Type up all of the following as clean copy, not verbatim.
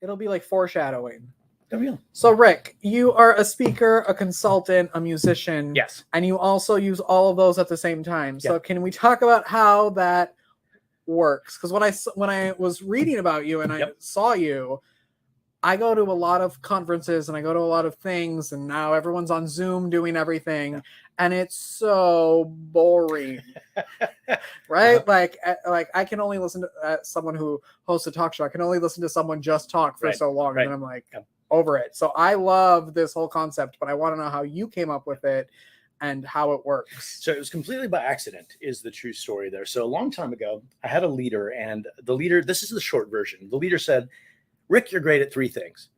It'll be like foreshadowing. Real. So Rick, you are a speaker, a consultant, a musician. Yes. And you also use all of those at the same time. So can we talk about how that works? Because when I was reading about you and I saw you, I go to a lot of conferences and I go to a lot of things, and now everyone's on Zoom doing everything, and it's so boring, right? Like I can only listen to someone who hosts a talk show. I can only listen to someone just talk for so long, and then I'm like over it. So I love this whole concept, but I want to know how you came up with it and how it works. So it was completely by accident is the true story there. So a long time ago, I had a leader, and the leader, this is the short version. The leader said, Rick, you're great at 3 things.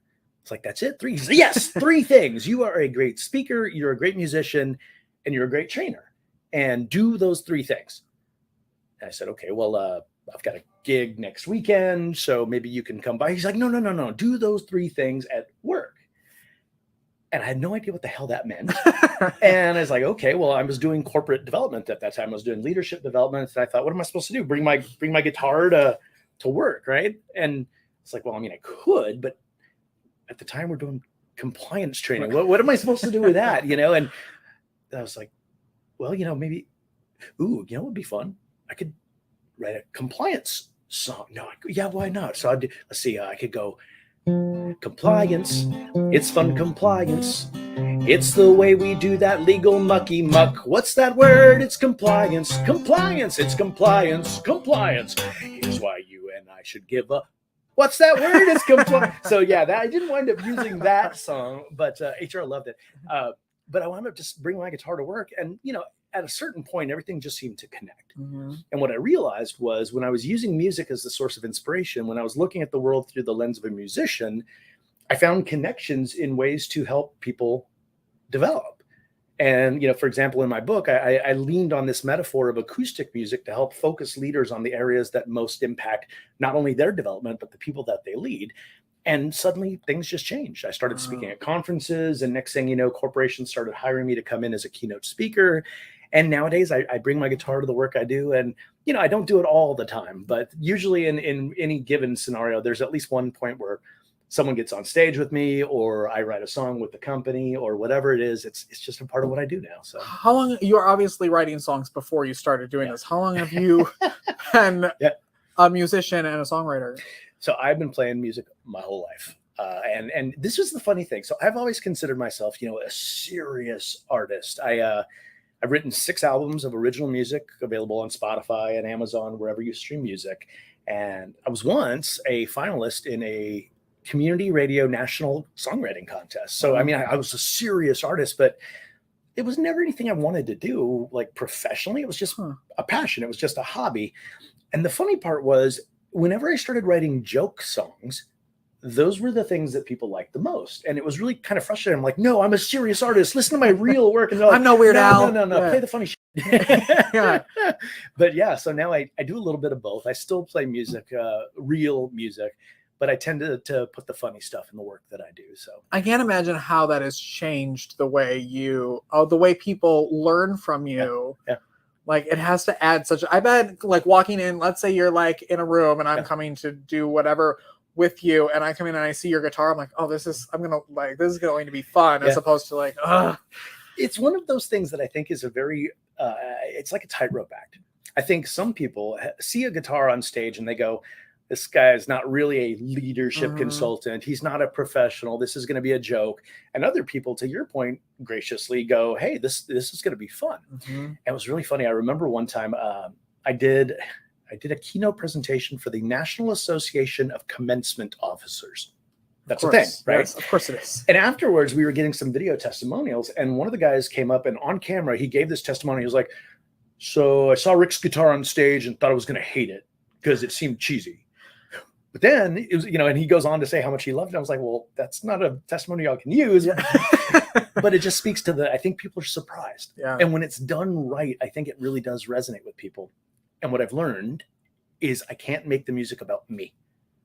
It's like, that's it? 3? Yes, 3 things. You are a great speaker, you're a great musician, and you're a great trainer. And do those 3 things. And I said, okay, well, I've got a gig next weekend, so maybe you can come by. He's like, no. Do those 3 things at work. And I had no idea what the hell that meant. And I was like, okay, well, I was doing corporate development at that time. I was doing leadership development. And I thought, what am I supposed to do? Bring my guitar to work, right? And it's like, well, I mean, I could, but at the time we're doing compliance training. What am I supposed to do with that? And I was like, well, maybe, what would be fun? I could write a compliance song. No, why not? So let's see, I could go, compliance, it's fun compliance. It's the way we do that legal mucky muck. What's that word? It's compliance. Compliance, it's compliance. Compliance. Here's why you and I should give up. What's that word? It's compliance. So I didn't wind up using that song, but HR loved it. But I wound up just bringing my guitar to work, and at a certain point, everything just seemed to connect. Mm-hmm. And what I realized was when I was using music as the source of inspiration, when I was looking at the world through the lens of a musician, I found connections in ways to help people develop. And, for example, in my book, I leaned on this metaphor of acoustic music to help focus leaders on the areas that most impact not only their development, but the people that they lead. And suddenly things just changed. I started speaking at conferences, and next thing you know, corporations started hiring me to come in as a keynote speaker. And nowadays I bring my guitar to the work I do. And, I don't do it all the time, but usually in any given scenario, there's at least one point where someone gets on stage with me, or I write a song with the company, or whatever it is. It's just a part of what I do now. So how long, you are obviously writing songs before you started doing this. How long have you been a musician and a songwriter? So I've been playing music my whole life. And this is the funny thing. So I've always considered myself, a serious artist. I've written 6 albums of original music available on Spotify and Amazon, wherever you stream music. And I was once a finalist in a community radio national songwriting contest. So, I mean, I was a serious artist, but it was never anything I wanted to do like professionally. It was just a passion. It was just a hobby. And the funny part was, whenever I started writing joke songs, those were the things that people liked the most. And it was really kind of frustrating. I'm like, no, I'm a serious artist. Listen to my real work. And like, I'm no Weird Al. No. Play the funny shit. But so now I do a little bit of both. I still play music, real music, but I tend to put the funny stuff in the work that I do. So I can't imagine how that has changed the way the way people learn from you. Yeah. Like it has to add I bet like walking in, let's say you're like in a room and I'm coming to do whatever with you, and I come in and I see your guitar. I'm like, oh, this is going to be fun, as opposed to like, ugh. It's one of those things that I think is a very, it's like a tightrope act. I think some people see a guitar on stage and they go, this guy is not really a leadership consultant. He's not a professional. This is going to be a joke. And other people, to your point, graciously go, hey, this is going to be fun. Mm-hmm. And it was really funny. I remember one time I did a keynote presentation for the National Association of Commencement Officers. That's a thing, right? Yes, of course it is. And afterwards, we were getting some video testimonials, and one of the guys came up, and on camera, he gave this testimony. He was like, so I saw Rick's guitar on stage and thought I was going to hate it because it seemed cheesy. But then it was, and he goes on to say how much he loved it. I was like, well, that's not a testimony I can use. Yeah. But it just speaks to I think people are surprised. Yeah. And when it's done right, I think it really does resonate with people. And what I've learned is I can't make the music about me.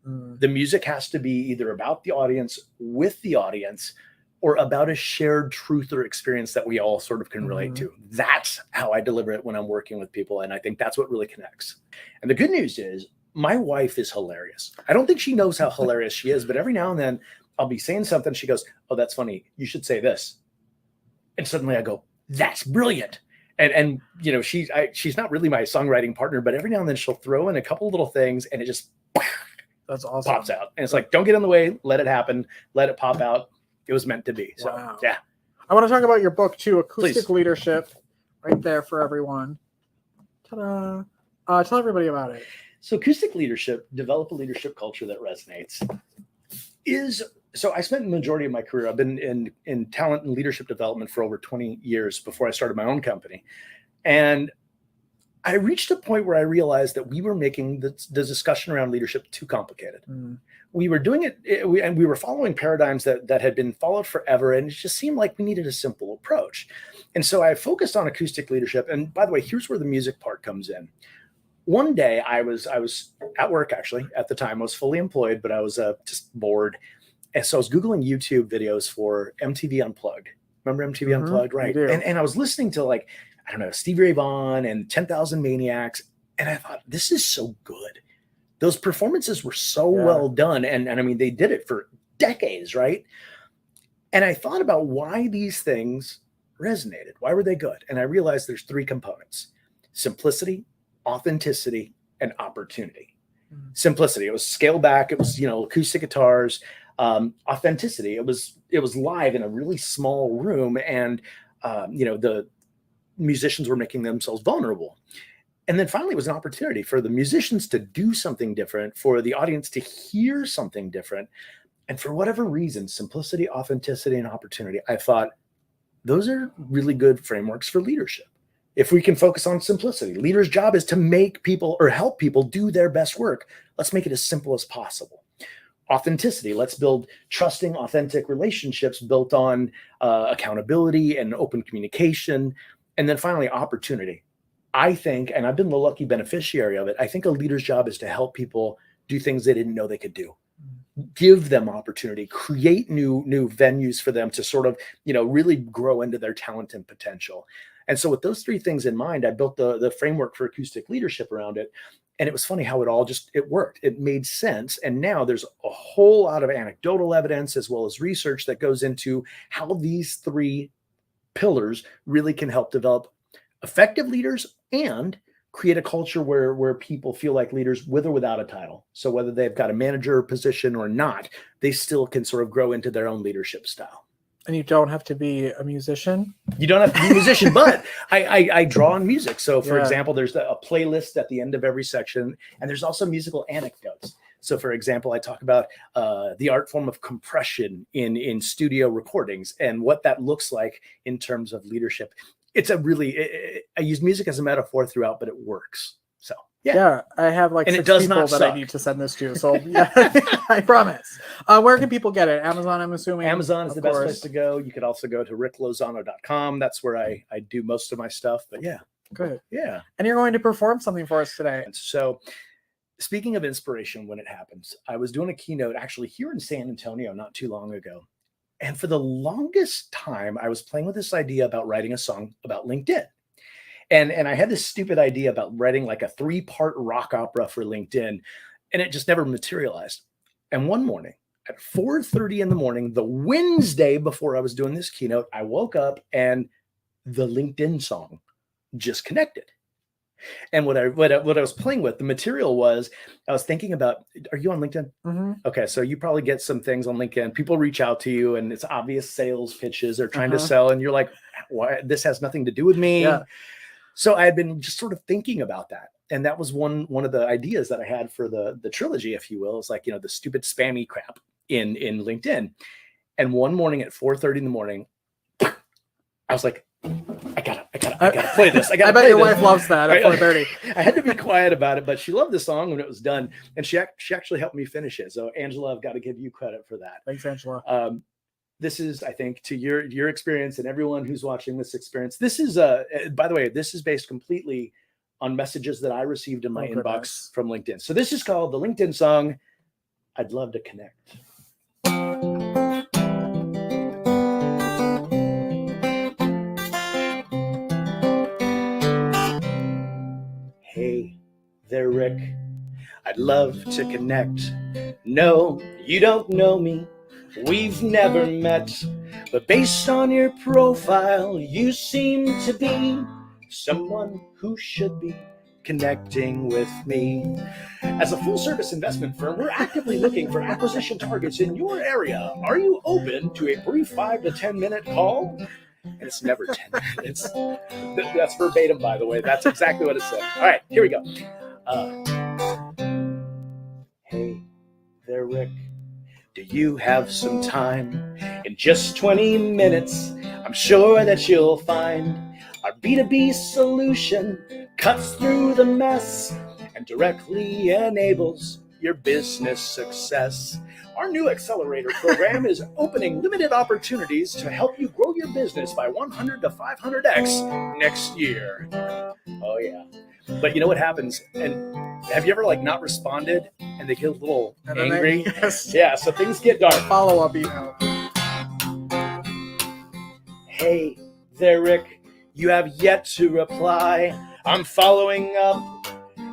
The music has to be either about the audience, with the audience, or about a shared truth or experience that we all sort of can relate to. That's how I deliver it when I'm working with people. And I think that's what really connects. And the good news is my wife is hilarious. I don't think she knows how hilarious she is, but every now and then I'll be saying something. She goes, "Oh, that's funny. You should say this." And suddenly I go, "That's brilliant." And you know, she's not really my songwriting partner, but every now and then she'll throw in a couple of little things and it just that's awesome. Pops out. And it's like, don't get in the way, let it happen, let it pop out. It was meant to be. So wow. Yeah. I want to talk about your book too, Acoustic Please. Leadership, right there for everyone. Ta-da. Tell everybody about it. So Acoustic Leadership, develop a leadership culture that resonates, so I spent the majority of my career, I've been in talent and leadership development for over 20 years before I started my own company. And I reached a point where I realized that we were making the discussion around leadership too complicated. We were doing it, and we were following paradigms that had been followed forever, and it just seemed like we needed a simple approach. And so I focused on acoustic leadership. And by the way, here's where the music part comes in. One day I was at work, actually. At the time I was fully employed, but I was just bored. And so I was Googling YouTube videos for MTV Unplugged. Remember MTV Unplugged? Right. And I was listening to, like, I don't know, Stevie Ray Vaughan and 10,000 Maniacs. And I thought, this is so good. Those performances were so well done. And I mean, they did it for decades, right? And I thought about why these things resonated. Why were they good? And I realized there's three components: simplicity, authenticity, and opportunity. Simplicity, it was scaled back. It was, acoustic guitars. Authenticity, it was live in a really small room, and the musicians were making themselves vulnerable. And then finally, it was an opportunity for the musicians to do something different, for the audience to hear something different. And for whatever reason, simplicity, authenticity, and opportunity, I thought those are really good frameworks for leadership. If we can focus on simplicity, leaders' job is to make people or help people do their best work. Let's make it as simple as possible. Authenticity, let's build trusting, authentic relationships built on accountability and open communication. And then finally, opportunity. I think, and I've been the lucky beneficiary of it, I think a leader's job is to help people do things they didn't know they could do. Give them opportunity, create new venues for them to sort of, really grow into their talent and potential. And so with those three things in mind, I built the framework for acoustic leadership around it. And it was funny how it worked. It made sense. And now there's a whole lot of anecdotal evidence as well as research that goes into how these three pillars really can help develop effective leaders and create a culture where people feel like leaders with or without a title. So whether they've got a manager position or not, they still can sort of grow into their own leadership style. And you don't have to be a musician. You don't have to be a musician, but I draw on music. So for example, there's a playlist at the end of every section, and there's also musical anecdotes. So for example, I talk about the art form of compression in studio recordings and what that looks like in terms of leadership. It's I use music as a metaphor throughout, but it works. So yeah, I have like 6 people that I need to send this to. So yeah, I promise. Where can people get it? Amazon, I'm assuming. Amazon is the best place to go. You could also go to ricklozano.com. That's where I do most of my stuff. But yeah, good. Yeah. And you're going to perform something for us today. So speaking of inspiration, when it happens, I was doing a keynote actually here in San Antonio not too long ago. And for the longest time, I was playing with this idea about writing a song about LinkedIn. And I had this stupid idea about writing like a 3-part rock opera for LinkedIn, and it just never materialized. And one morning at 4:30 in the morning, the Wednesday before I was doing this keynote, I woke up and the LinkedIn song just connected. And what I was playing with, the material was, I was thinking about, are you on LinkedIn? Mm-hmm. Okay, so you probably get some things on LinkedIn. People reach out to you and it's obvious sales pitches. They're trying to sell and you're like, why? This has nothing to do with me. Yeah. So I had been just sort of thinking about that. And that was one of the ideas that I had for the trilogy, if you will. It's like, the stupid spammy crap in LinkedIn. And one morning at 4:30 in the morning, I was like, I gotta play this. I bet your wife loves that at 4:30. I had to be quiet about it, but she loved the song when it was done. And she actually helped me finish it. So Angela, I've got to give you credit for that. Thanks, Angela. This is, I think, to your experience and everyone who's watching this experience. This is, by the way, this is based completely on messages that I received in my inbox from LinkedIn. So this is called the LinkedIn song, I'd Love to Connect. Hey there, Rick. I'd love to connect. No, you don't know me. We've never met. But based on your profile, you seem to be someone who should be connecting with me. As a full-service investment firm, we're actively looking for acquisition targets in your area. Are you open to a brief 5 to 10 minute call? And it's never 10 minutes. That's verbatim, by the way. That's exactly what it said. All right, here we go. Hey there, Rick. Do you have some time? In just 20 minutes, I'm sure that you'll find our B2B solution cuts through the mess and directly enables your business success. Our new accelerator program is opening limited opportunities to help you grow your business by 100 to 500x next year. Oh yeah. But you know what happens? And have you ever not responded and they get a little angry? Yes. Yeah, so things get dark. Follow-up email. Hey there, Rick. You have yet to reply. I'm following up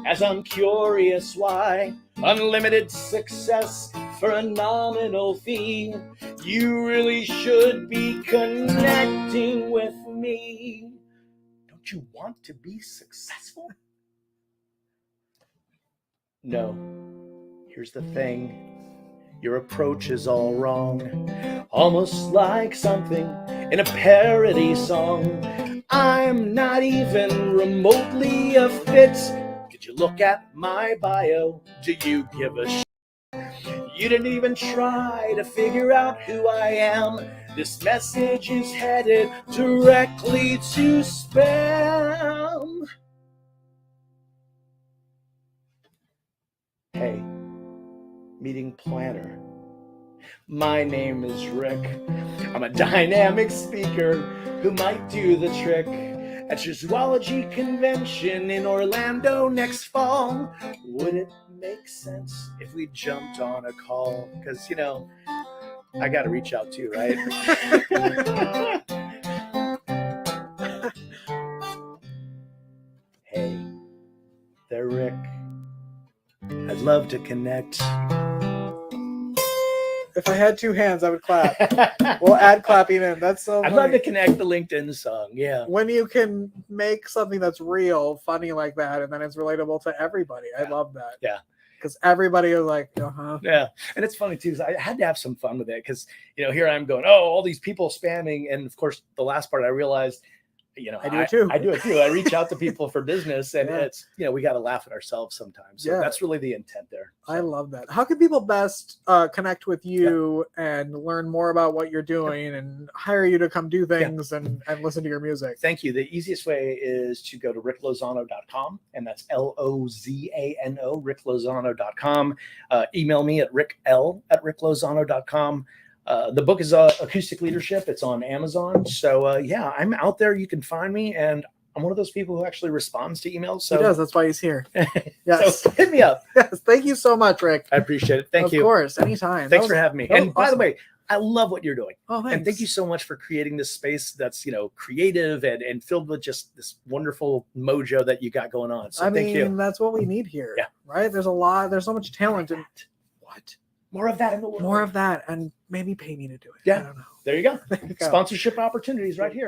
as I'm curious why. Unlimited success for a nominal fee. You really should be connecting with me. Don't you want to be successful? No. Here's the thing. Your approach is all wrong. Almost like something in a parody song. I'm not even remotely a fit. Did you look at my bio? Do you give a shit? You didn't even try to figure out who I am. This message is headed directly to spam. Hey, meeting planner. My name is Rick. I'm a dynamic speaker who might do the trick at your zoology convention in Orlando next fall. Would it make sense if we jumped on a call? Because, I got to reach out too, right? Hey there, Rick. I'd love to connect. If I had two hands, I would clap. We'll add clapping in. That's so funny. I'd love to connect the LinkedIn song. Yeah. When you can make something that's real, funny like that, and then it's relatable to everybody. I love that. Yeah. Because everybody is like, uh-huh. Yeah. And it's funny too, because I had to have some fun with it. Because, here I'm going, all these people spamming. And of course, the last part I realized, I do it too. I do it too. I reach out to people for business, and it's, we got to laugh at ourselves sometimes. So that's really the intent there. So. I love that. How can people best connect with you and learn more about what you're doing and hire you to come do things and listen to your music? Thank you. The easiest way is to go to ricklozano.com, and that's Lozano, ricklozano.com. Email me at rickl@ricklozano.com. The book is Acoustic Leadership. It's on Amazon. So, I'm out there. You can find me. And I'm one of those people who actually responds to emails. So. He does. That's why he's here. Yes. So hit me up. Yes. Thank you so much, Rick. I appreciate it. Thank you. Of course. Anytime. Thanks for having me. And by the awesome. way, I love what you're doing. Oh, thanks. And thank you so much for creating this space that's, creative and filled with just this wonderful mojo that you got going on. So thank you. That's what we need here. Yeah. Right? There's so much talent. What? More of that in the world. More of that, and maybe pay me to do it. Yeah. I don't know. There you go. Sponsorship opportunities right here.